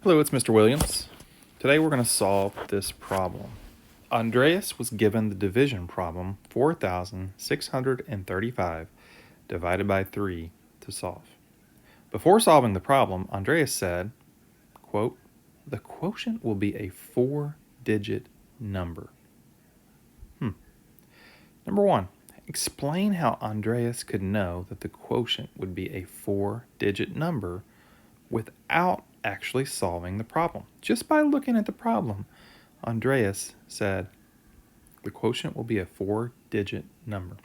Hello, it's Mr. Williams. Today we're going to solve this problem. Andreas was given the division problem 4,635 divided by 3 to solve. Before solving the problem, Andreas said, quote, "The quotient will be a 4-digit number." Number 1, explain how Andreas could know that the quotient would be a 4-digit number without actually solving the problem. Just by looking at the problem, Andreas said the quotient will be a 4-digit number,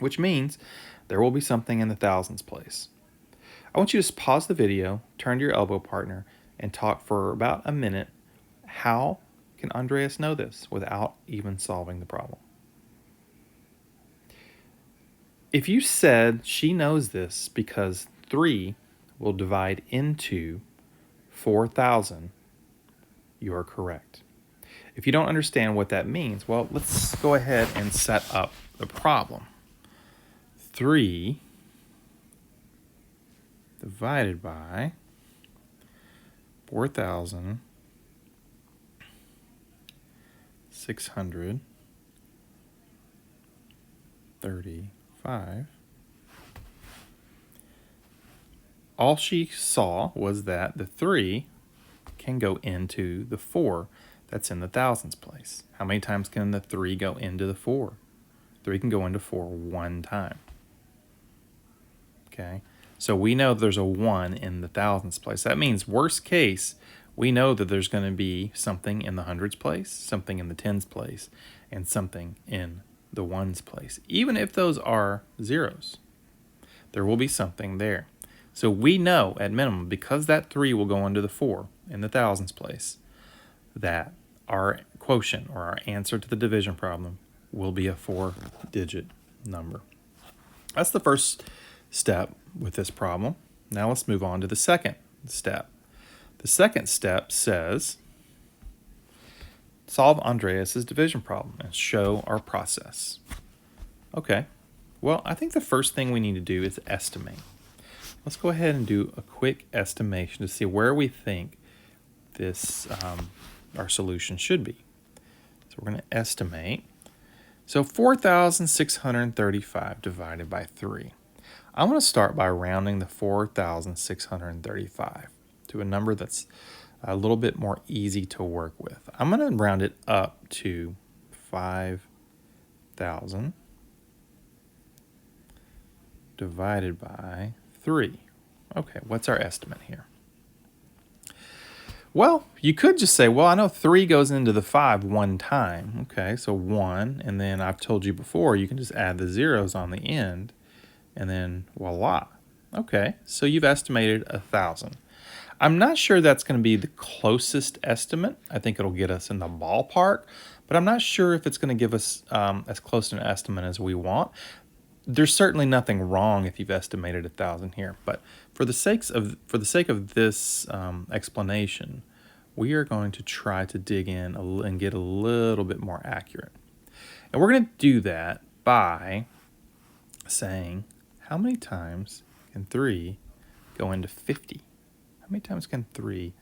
which means there will be something in the thousands place. I want you to pause the video, turn to your elbow partner, and talk for about a minute. How can Andreas know this without even solving the problem? If you said she knows this because 3 will divide into 4,000, you are correct. If you don't understand what that means, well, let's go ahead and set up the problem. 3 divided by 4,635. All she saw was that the 3 can go into the 4 that's in the thousands place. How many times can the 3 go into the 4? 3 can go into 4 one time. Okay, so we know there's a 1 in the thousands place. That means worst case, we know that there's going to be something in the hundreds place, something in the tens place, and something in the ones place. Even if those are zeros, there will be something there. So we know at minimum, because that 3 will go into the 4 in the thousands place, that our quotient or our answer to the division problem will be a 4-digit number. That's the first step with this problem. Now let's move on to the second step. The second step says, solve Andreas's division problem and show our process. Okay, well, I think the first thing we need to do is estimate. Let's go ahead and do a quick estimation to see where we think this our solution should be. So we're going to estimate. So 4,635 divided by 3. I'm going to start by rounding the 4,635 to a number that's a little bit more easy to work with. I'm going to round it up to 5,000 divided by 3. Okay, what's our estimate here? Well, you could just say, well, I know 3 goes into the 5 one time. Okay, so 1, and then I've told you before, you can just add the zeros on the end, and then voila. Okay, so you've estimated 1,000. I'm not sure that's going to be the closest estimate. I think it'll get us in the ballpark, but I'm not sure if it's going to give us as close to an estimate as we want. There's certainly nothing wrong if you've estimated 1,000 here, but for the sake of this explanation, we are going to try to dig in and get a little bit more accurate. And we're going to do that by saying, how many times can 3 go into 50? How many times can 3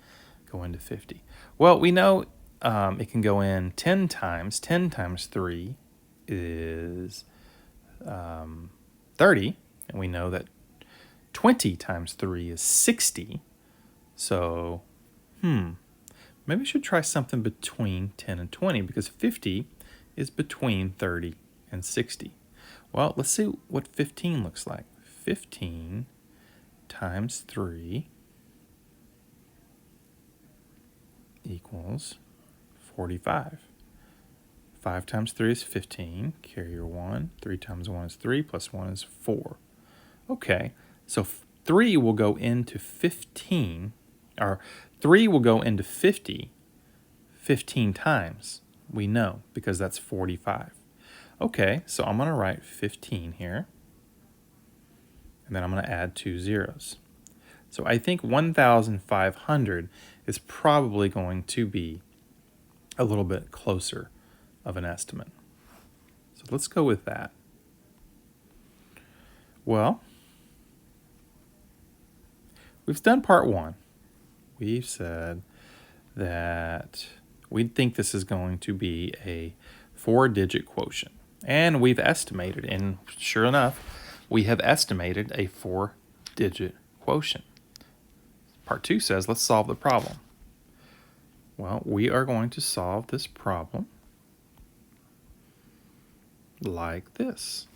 go into 50? Well, we know it can go in 10 times. 10 times 3 is 30, and we know that 20 times 3 is 60. So, maybe we should try something between 10 and 20, because 50 is between 30 and 60. Well, let's see what 15 looks like. 15 times 3 equals 45. 5 times 3 is 15. Carry your 1. 3 times 1 is 3, plus 1 is 4. Okay, so 3 will go into 15, or 3 will go into 50 15 times. We know, because that's 45. Okay, so I'm going to write 15 here, and then I'm going to add 2 zeros. So I think 1,500 is probably going to be a little bit closer of an estimate. So let's go with that. Well, we've done part 1. we've said that we think this is going to be a 4-digit quotient. And we've estimated, and sure enough, we have estimated a 4-digit quotient. Part 2 says, let's solve the problem. Well, we are going to solve this problem like this.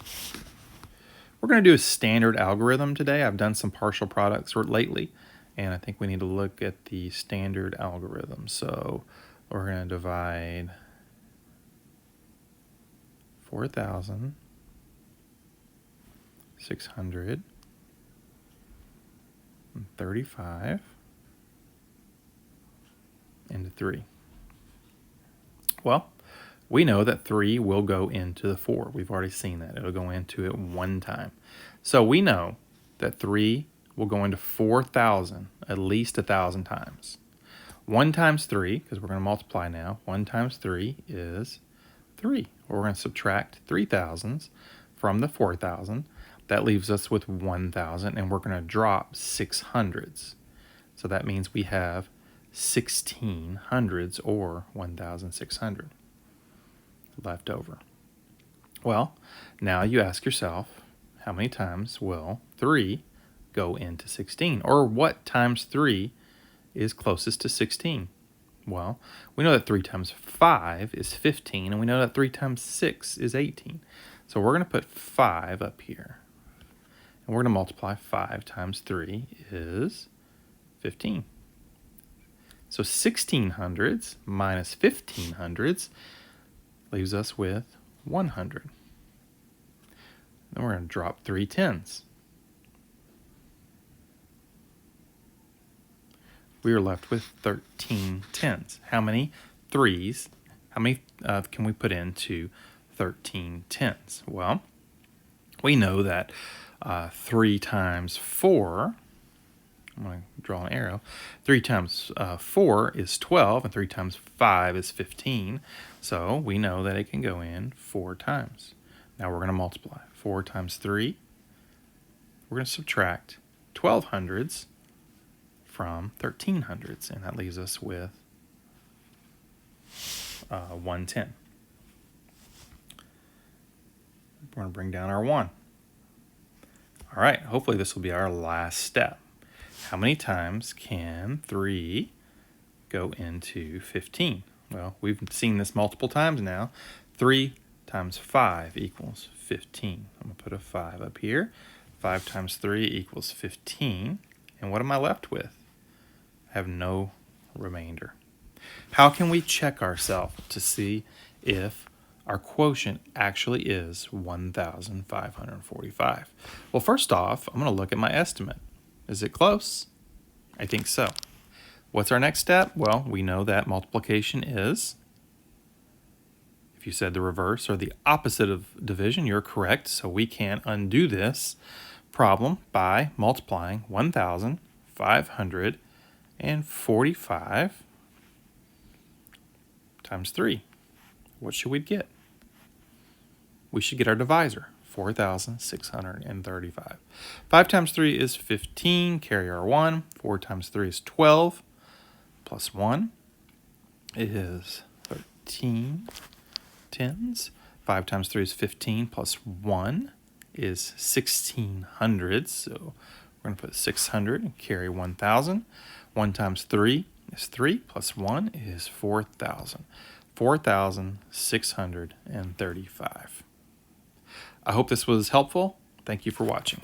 We're going to do a standard algorithm today. I've done some partial products lately, and I think we need to look at the standard algorithm. So we're going to divide 4,635 into 3. Well, we know that 3 will go into the 4. We've already seen that. It'll go into it one time. So we know that 3 will go into 4,000 at least 1,000 times. 1 times 3, because we're going to multiply now, 1 times 3 is 3. We're going to subtract 3,000s from the 4,000. That leaves us with 1,000, and we're going to drop 600s. So that means we have 1,600s, or 1,600 left over. Well, now you ask yourself, how many times will 3 go into 16? Or what times 3 is closest to 16? Well, we know that 3 times 5 is 15, and we know that 3 times 6 is 18. So we're going to put 5 up here. And we're going to multiply 5 times 3 is 15. So 1,600s minus 1,500s leaves us with 100. Then we're going to drop 3 10s. We are left with 13 10s. How many 3s, how many can we put into 13 10s? Well, we know that 3 times 4, I'm going to draw an arrow, 3 times 4 is 12, and 3 times 5 is 15. So we know that it can go in 4 times. Now we're going to multiply. 4 times 3, we're going to subtract 1,200s from 1,300s, and that leaves us with 110. We're going to bring down our 1. All right, hopefully this will be our last step. How many times can 3 go into 15? Well, we've seen this multiple times now. 3 times 5 equals 15. I'm going to put a 5 up here. 5 times 3 equals 15. And what am I left with? I have no remainder. How can we check ourselves to see if our quotient actually is 1,545? Well, first off, I'm going to look at my estimate. Is it close? I think so. What's our next step? Well, we know that multiplication is, if you said the reverse or the opposite of division, you're correct. So we can undo this problem by multiplying 1,545 times 3. What should we get? We should get our divisor, 4,635. 5 times 3 is 15, carry our 1. 4 times 3 is 12, plus 1 is 13 tens. 5 times 3 is 15, plus 1 is 1,600. So we're going to put 600 and carry 1,000. 1 times 3 is 3, plus 1 is 4,000. 4,635. I hope this was helpful. Thank you for watching.